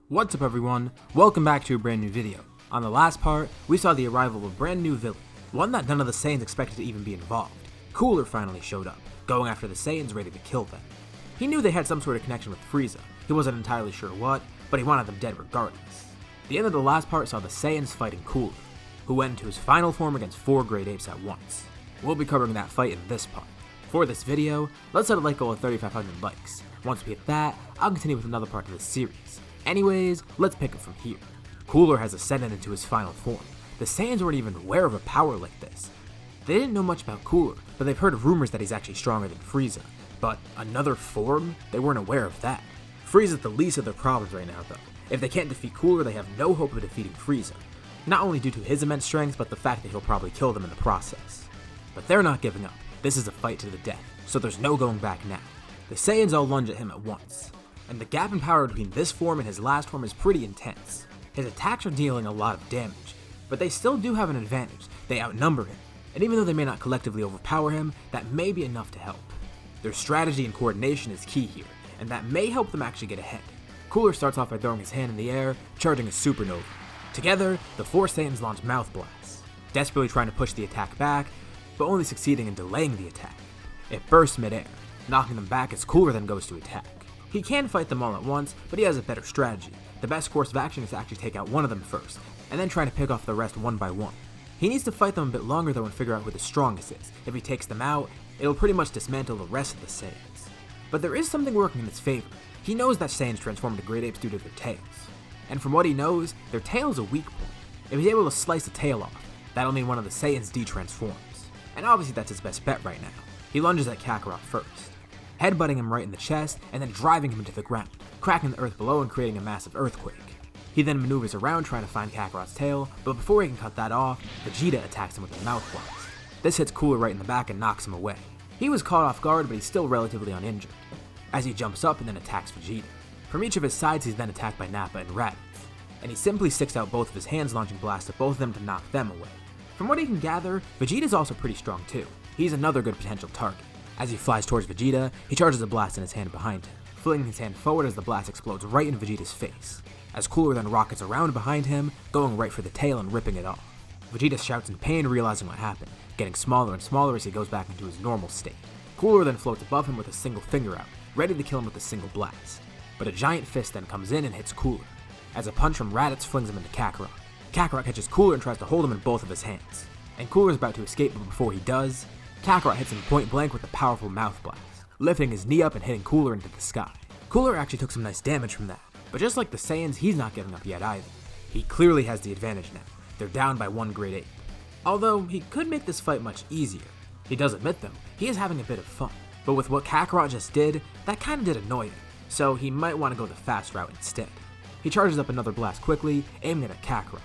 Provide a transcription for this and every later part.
What's up everyone, welcome back to a brand new video. On the last part, we saw the arrival of a brand new villain, one that none of the Saiyans expected to even be involved. Cooler finally showed up, going after the Saiyans ready to kill them. He knew they had some sort of connection with Frieza, he wasn't entirely sure what, but he wanted them dead regardless. The end of the last part saw the Saiyans fighting Cooler, who went into his final form against 4 great apes at once. We'll be covering that fight in this part. For this video, let's set a like goal of 3,500 likes. Once we hit that, I'll continue with another part of this series. Anyways, let's pick it from here. Cooler has ascended into his final form. The Saiyans weren't even aware of a power like this. They didn't know much about Cooler, but they've heard of rumors that he's actually stronger than Frieza. But another form? They weren't aware of that. Frieza's the least of their problems right now though. If they can't defeat Cooler, they have no hope of defeating Frieza. Not only due to his immense strength, but the fact that he'll probably kill them in the process. But they're not giving up. This is a fight to the death, so there's no going back now. The Saiyans all lunge at him at once. And the gap in power between this form and his last form is pretty intense. His attacks are dealing a lot of damage, but they still do have an advantage. They outnumber him, and even though they may not collectively overpower him, that may be enough to help. Their strategy and coordination is key here, and that may help them actually get ahead. Cooler starts off by throwing his hand in the air, charging a supernova. Together, the 4 Saiyans launch mouth blasts, desperately trying to push the attack back, but only succeeding in delaying the attack. It bursts midair, knocking them back as Cooler then goes to attack. He can fight them all at once, but he has a better strategy. The best course of action is to actually take out one of them first, and then try to pick off the rest one by one. He needs to fight them a bit longer though and figure out who the strongest is. If he takes them out, it'll pretty much dismantle the rest of the Saiyans. But there is something working in his favor. He knows that Saiyans transform into great apes due to their tails. And from what he knows, their tail is a weak point. If he's able to slice the tail off, that'll mean one of the Saiyans de-transforms. And obviously that's his best bet right now. He lunges at Kakarot first, headbutting him right in the chest and then driving him into the ground, cracking the earth below and creating a massive earthquake. He then maneuvers around trying to find Kakarot's tail, but before he can cut that off, Vegeta attacks him with a mouth blast. This hits Cooler right in the back and knocks him away. He was caught off guard, but he's still relatively uninjured, as he jumps up and then attacks Vegeta. From each of his sides he's then attacked by Nappa and Raditz, and he simply sticks out both of his hands launching blasts at both of them to knock them away. From what he can gather, Vegeta's also pretty strong too. He's another good potential target. As he flies towards Vegeta, he charges a blast in his hand behind him, flinging his hand forward as the blast explodes right in Vegeta's face, as Cooler then rockets around behind him, going right for the tail and ripping it off. Vegeta shouts in pain, realizing what happened, getting smaller and smaller as he goes back into his normal state. Cooler then floats above him with a single finger out, ready to kill him with a single blast. But a giant fist then comes in and hits Cooler, as a punch from Raditz flings him into Kakarot. Kakarot catches Cooler and tries to hold him in both of his hands, and Cooler is about to escape, but before he does, Kakarot hits him point blank with a powerful mouth blast, lifting his knee up and hitting Cooler into the sky. Cooler actually took some nice damage from that, but just like the Saiyans, he's not giving up yet either. He clearly has the advantage now. They're down by 1 great ape. Although, he could make this fight much easier. He does admit though, he is having a bit of fun, but with what Kakarot just did, that kinda did annoy him, so he might want to go the fast route instead. He charges up another blast quickly, aiming it at Kakarot.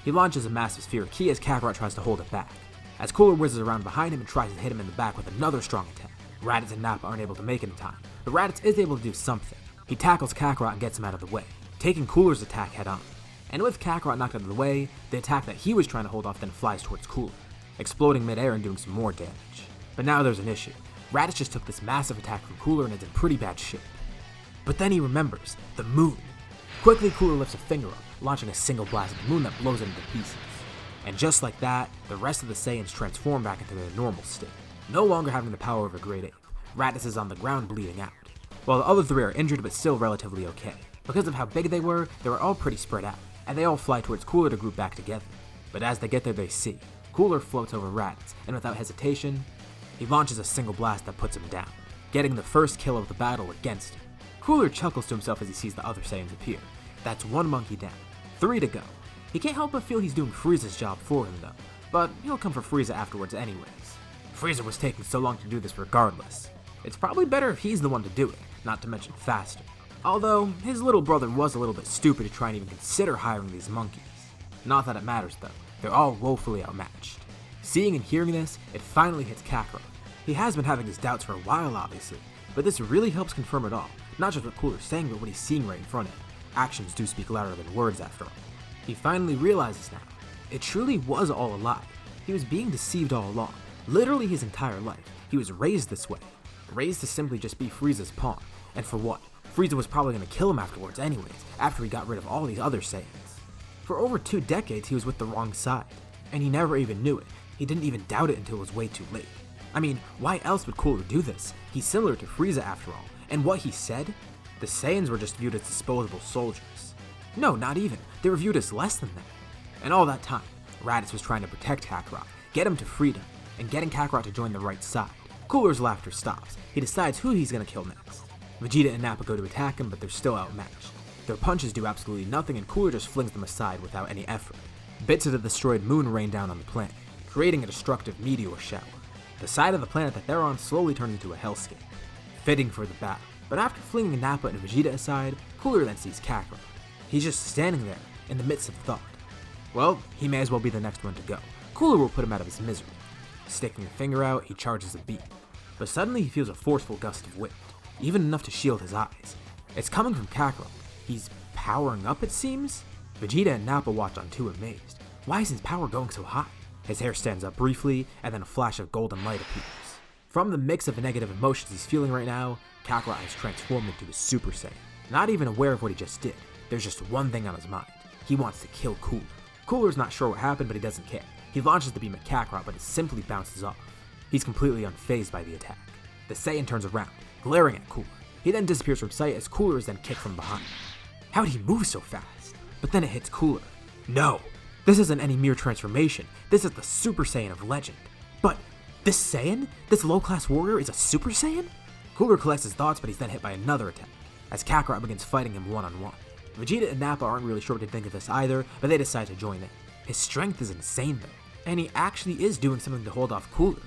He launches a massive sphere of ki as Kakarot tries to hold it back, as Cooler whizzes around behind him and tries to hit him in the back with another strong attack. Raditz and Nappa aren't able to make it in time, but Raditz is able to do something. He tackles Kakarot and gets him out of the way, taking Cooler's attack head on. And with Kakarot knocked out of the way, the attack that he was trying to hold off then flies towards Cooler, exploding midair and doing some more damage. But now there's an issue. Raditz just took this massive attack from Cooler and is in pretty bad shape. But then he remembers, the moon. Quickly Cooler lifts a finger up, launching a single blast at the moon that blows it into pieces. And just like that, the rest of the Saiyans transform back into their normal state, no longer having the power of a great ape. Raditz is on the ground bleeding out, while the other 3 are injured but still relatively okay. Because of how big they were all pretty spread out, and they all fly towards Cooler to group back together. But as they get there they see, Cooler floats over Raditz, and without hesitation, he launches a single blast that puts him down, getting the first kill of the battle against him. Cooler chuckles to himself as he sees the other Saiyans appear. That's 1 monkey down, 3 to go. He can't help but feel he's doing Frieza's job for him though, but he'll come for Frieza afterwards anyways. Frieza was taking so long to do this regardless. It's probably better if he's the one to do it, not to mention faster. Although, his little brother was a little bit stupid to try and even consider hiring these monkeys. Not that it matters though, they're all woefully outmatched. Seeing and hearing this, it finally hits Kakarot. He has been having his doubts for a while obviously, but this really helps confirm it all, not just what Cooler's saying but what he's seeing right in front of him. Actions do speak louder than words after all. He finally realizes now, it truly was all a lie. He was being deceived all along, literally his entire life. He was raised this way, raised to simply just be Frieza's pawn, and for what? Frieza was probably going to kill him afterwards anyways, after he got rid of all these other Saiyans. For over 2 decades he was with the wrong side, and he never even knew it. He didn't even doubt it until it was way too late. I mean, why else would Cooler do this? He's similar to Frieza after all, and what he said? The Saiyans were just viewed as disposable soldiers. No, not even. They were viewed as less than that. And all that time, Raditz was trying to protect Kakarot, get him to freedom, and getting Kakarot to join the right side. Cooler's laughter stops. He decides who he's going to kill next. Vegeta and Nappa go to attack him, but they're still outmatched. Their punches do absolutely nothing, and Cooler just flings them aside without any effort. Bits of the destroyed moon rain down on the planet, creating a destructive meteor shower. The side of the planet that they're on slowly turns into a hellscape, fitting for the battle. But after flinging Nappa and Vegeta aside, Cooler then sees Kakarot. He's just standing there, in the midst of thought. Well, he may as well be the next one to go. Cooler will put him out of his misery. Sticking a finger out, he charges a beam. But suddenly he feels a forceful gust of wind, even enough to shield his eyes. It's coming from Kakarot. He's powering up, it seems? Vegeta and Nappa watch on too, amazed. Why is his power going so high? His hair stands up briefly, and then a flash of golden light appears. From the mix of negative emotions he's feeling right now, Kakarot has transformed into a Super Saiyan. Not even aware of what he just did, there's just one thing on his mind. He wants to kill Cooler. Cooler's not sure what happened, but he doesn't care. He launches the beam at Kakarot, but it simply bounces off. He's completely unfazed by the attack. The Saiyan turns around, glaring at Cooler. He then disappears from sight as Cooler is then kicked from behind. How did he move so fast? But then it hits Cooler. No! This isn't any mere transformation. This is the Super Saiyan of legend. But this Saiyan? This low-class warrior is a Super Saiyan? Cooler collects his thoughts, but he's then hit by another attack, as Kakarot begins fighting him one-on-one. Vegeta and Nappa aren't really sure what to think of this either, but they decide to join in. His strength is insane though, and he actually is doing something to hold off Cooler.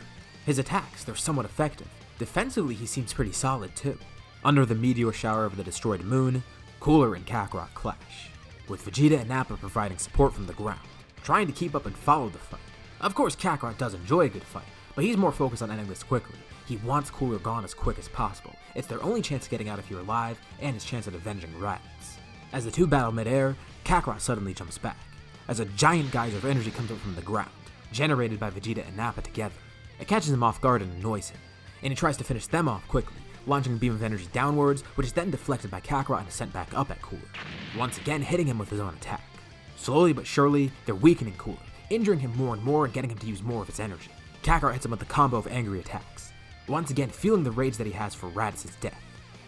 His attacks, they're somewhat effective. Defensively, he seems pretty solid too. Under the meteor shower of the destroyed moon, Cooler and Kakarot clash, with Vegeta and Nappa providing support from the ground, trying to keep up and follow the fight. Of course, Kakarot does enjoy a good fight, but he's more focused on ending this quickly. He wants Cooler gone as quick as possible. It's their only chance of getting out of here alive, and his chance at avenging Raditz. As the two battle midair, Kakarot suddenly jumps back, as a giant geyser of energy comes up from the ground, generated by Vegeta and Nappa together. It catches him off guard and annoys him, and he tries to finish them off quickly, launching a beam of energy downwards, which is then deflected by Kakarot and sent back up at Cooler, once again hitting him with his own attack. Slowly but surely, they're weakening Cooler, injuring him more and more and getting him to use more of his energy. Kakarot hits him with a combo of angry attacks, once again feeling the rage that he has for Raditz's death.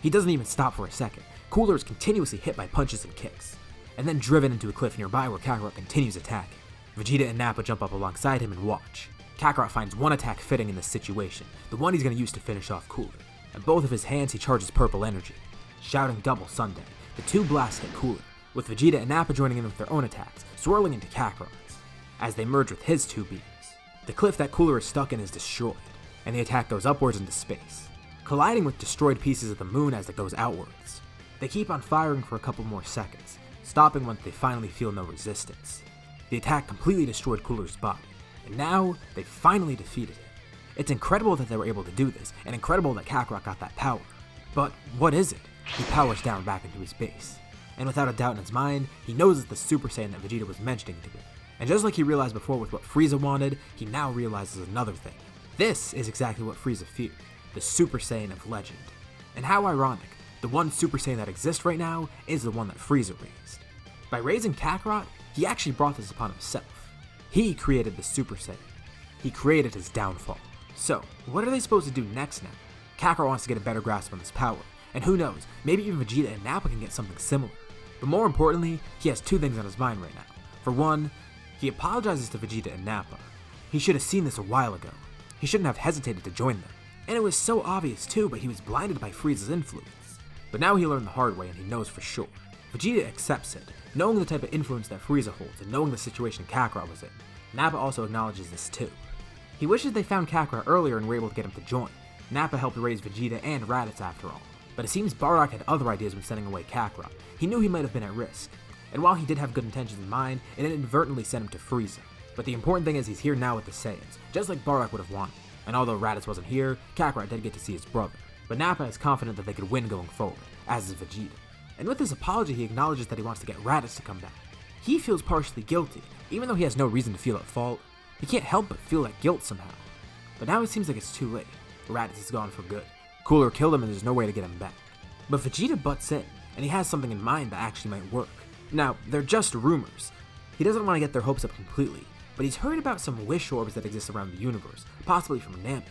He doesn't even stop for a second. Cooler is continuously hit by punches and kicks, and then driven into a cliff nearby where Kakarot continues attacking. Vegeta and Nappa jump up alongside him and watch. Kakarot finds one attack fitting in this situation, the one he's going to use to finish off Cooler. In both of his hands he charges purple energy. Shouting double Sunday, the two blasts hit Cooler, with Vegeta and Nappa joining in with their own attacks, swirling into Kakarot's, as they merge with his two beams. The cliff that Cooler is stuck in is destroyed, and the attack goes upwards into space, colliding with destroyed pieces of the moon as it goes outwards. They keep on firing for a couple more seconds, stopping once they finally feel no resistance. The attack completely destroyed Cooler's body, and now they finally defeated him. It's incredible that they were able to do this, and incredible that Kakarot got that power. But what is it? He powers down back into his base, and without a doubt in his mind, he knows it's the Super Saiyan that Vegeta was mentioning to him. And just like he realized before with what Frieza wanted, he now realizes another thing. This is exactly what Frieza feared, the Super Saiyan of legend. And how ironic, the one Super Saiyan that exists right now is the one that Frieza raised. By raising Kakarot, he actually brought this upon himself. He created the Super Saiyan. He created his downfall. So, what are they supposed to do next now? Kakarot wants to get a better grasp on his power, and who knows, maybe even Vegeta and Nappa can get something similar. But more importantly, he has two things on his mind right now. For one, he apologizes to Vegeta and Nappa. He should have seen this a while ago. He shouldn't have hesitated to join them. And it was so obvious too, but he was blinded by Frieza's influence. But now he learned the hard way and he knows for sure. Vegeta accepts it, knowing the type of influence that Frieza holds and knowing the situation Kakarot was in. Nappa also acknowledges this too. He wishes they found Kakarot earlier and were able to get him to join. Nappa helped raise Vegeta and Raditz after all. But it seems Bardock had other ideas when sending away Kakarot. He knew he might have been at risk. And while he did have good intentions in mind, it inadvertently sent him to Frieza. But the important thing is he's here now with the Saiyans, just like Bardock would have wanted. And although Raditz wasn't here, Kakarot did get to see his brother. But Nappa is confident that they could win going forward, as is Vegeta. And with his apology, he acknowledges that he wants to get Raditz to come back. He feels partially guilty, even though he has no reason to feel at fault. He can't help but feel that guilt somehow. But now it seems like it's too late. Raditz is gone for good. Cooler killed him and there's no way to get him back. But Vegeta butts in, and he has something in mind that actually might work. Now, they're just rumors. He doesn't want to get their hopes up completely, but he's heard about some wish orbs that exist around the universe, possibly from Namek.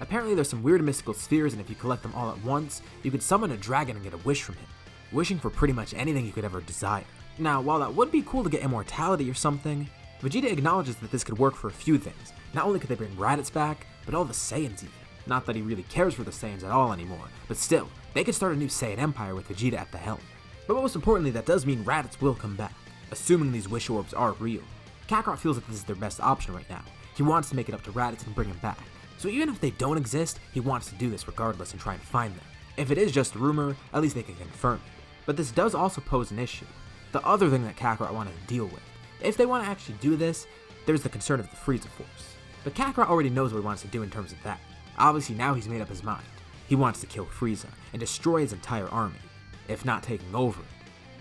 Apparently there's some weird mystical spheres, and if you collect them all at once, you could summon a dragon and get a wish from him, wishing for pretty much anything you could ever desire. Now, while that would be cool to get immortality or something, Vegeta acknowledges that this could work for a few things. Not only could they bring Raditz back, but all the Saiyans even. Not that he really cares for the Saiyans at all anymore, but still, they could start a new Saiyan empire with Vegeta at the helm. But most importantly, that does mean Raditz will come back, assuming these wish orbs are real. Kakarot feels that this is their best option right now. He wants to make it up to Raditz and bring him back. So even if they don't exist, he wants to do this regardless and try and find them. If it is just a rumor, at least they can confirm it. But this does also pose an issue. The other thing that Kakarot wanted to deal with. If they want to actually do this, there's the concern of the Frieza Force. But Kakarot already knows what he wants to do in terms of that. Obviously now he's made up his mind. He wants to kill Frieza and destroy his entire army, if not taking over it.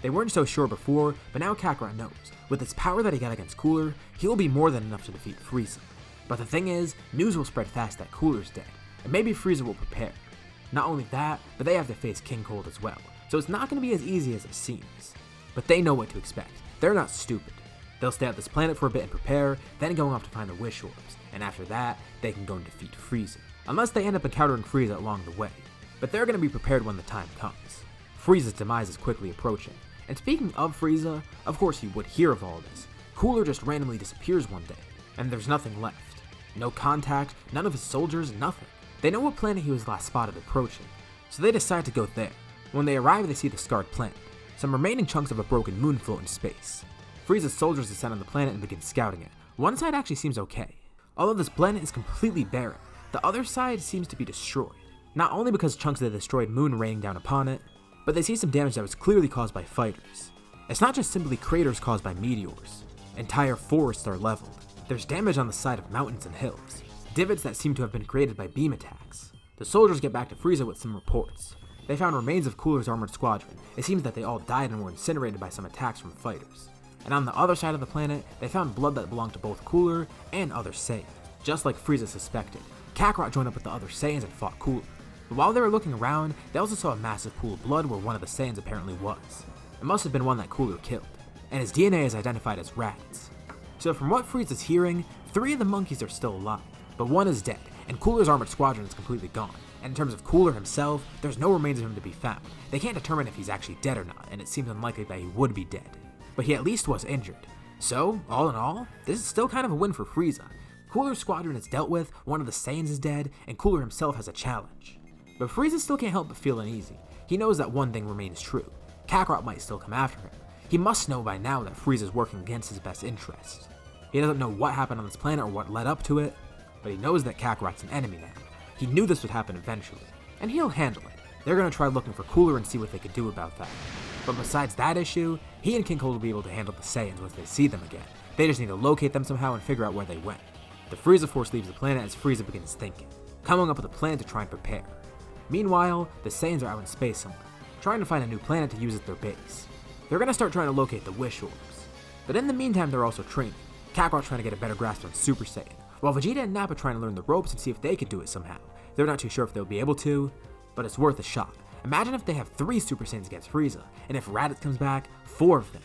They weren't so sure before, but now Kakarot knows. With its power that he got against Cooler, he will be more than enough to defeat Frieza. But the thing is, news will spread fast that Cooler's dead, and maybe Frieza will prepare. Not only that, but they have to face King Cold as well, so it's not going to be as easy as it seems. But they know what to expect. They're not stupid. They'll stay at this planet for a bit and prepare, then going off to find the wish orbs, and after that, they can go and defeat Frieza. Unless they end up encountering Frieza along the way. But they're going to be prepared when the time comes. Frieza's demise is quickly approaching. And speaking of Frieza, of course you would hear of all this. Cooler just randomly disappears one day, and there's nothing left. No contact, none of his soldiers, nothing. They know what planet he was last spotted approaching, so they decide to go there. When they arrive, they see the scarred planet, some remaining chunks of a broken moon float in space. Frieza's soldiers descend on the planet and begin scouting it. One side actually seems okay. Although this planet is completely barren, the other side seems to be destroyed. Not only because chunks of the destroyed moon raining down upon it, but they see some damage that was clearly caused by fighters. It's not just simply craters caused by meteors. Entire forests are leveled. There's damage on the side of mountains and hills, divots that seem to have been created by beam attacks. The soldiers get back to Frieza with some reports. They found remains of Cooler's armored squadron. It seems that they all died and were incinerated by some attacks from fighters. And on the other side of the planet, they found blood that belonged to both Cooler and other Saiyans. Just like Frieza suspected, Kakarot joined up with the other Saiyans and fought Cooler. But while they were looking around, they also saw a massive pool of blood where one of the Saiyans apparently was. It must have been one that Cooler killed, and his DNA is identified as Raditz. So from what Frieza's hearing, 3 of the monkeys are still alive, but 1 is dead, and Cooler's armored squadron is completely gone. And in terms of Cooler himself, there's no remains of him to be found. They can't determine if he's actually dead or not, and it seems unlikely that he would be dead. But he at least was injured. So, all in all, this is still kind of a win for Frieza. Cooler's squadron is dealt with, one of the Saiyans is dead, and Cooler himself has a challenge. But Frieza still can't help but feel uneasy. He knows that one thing remains true. Kakarot might still come after him. He must know by now that Frieza's working against his best interests. He doesn't know what happened on this planet or what led up to it, but he knows that Kakarot's an enemy now. He knew this would happen eventually, and he'll handle it. They're going to try looking for Cooler and see what they could do about that. But besides that issue, he and King Cold will be able to handle the Saiyans once they see them again. They just need to locate them somehow and figure out where they went. The Frieza Force leaves the planet as Frieza begins thinking, coming up with a plan to try and prepare. Meanwhile, the Saiyans are out in space somewhere, trying to find a new planet to use as their base. They're going to start trying to locate the wish orbs. But in the meantime, they're also training. Kakarot trying to get a better grasp on Super Saiyan, while Vegeta and Nappa trying to learn the ropes and see if they could do it somehow. They're not too sure if they'll be able to, but it's worth a shot. Imagine if they have 3 Super Saiyans against Frieza, and if Raditz comes back, 4 of them.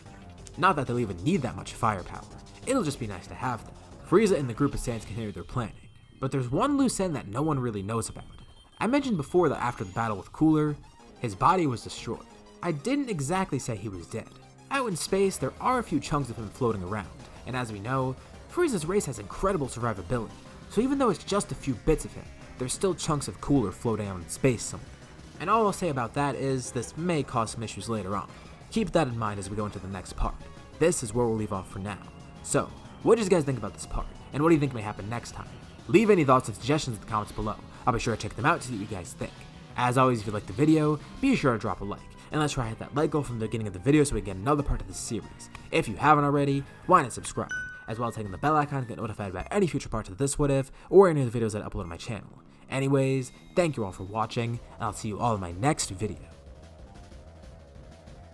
Not that they'll even need that much firepower. It'll just be nice to have them. Frieza and the group of Saiyans continue their planning, but there's one loose end that no one really knows about. I mentioned before that after the battle with Cooler, his body was destroyed. I didn't exactly say he was dead. Out in space, there are a few chunks of him floating around, and as we know, Frieza's race has incredible survivability, so even though it's just a few bits of him, there's still chunks of Cooler floating out in space somewhere. And all I'll say about that is this may cause some issues later on. Keep that in mind as we go into the next part. This is where we'll leave off for now. So, what did you guys think about this part, and what do you think may happen next time? Leave any thoughts and suggestions in the comments below. I'll be sure to check them out to see what you guys think. As always, if you liked the video, be sure to drop a like, and let's try to hit that like goal from the beginning of the video so we can get another part of this series. If you haven't already, why not subscribe, as well as hitting the bell icon to get notified about any future parts of this What If, or any of the videos that I upload on my channel. Anyways, thank you all for watching, and I'll see you all in my next video.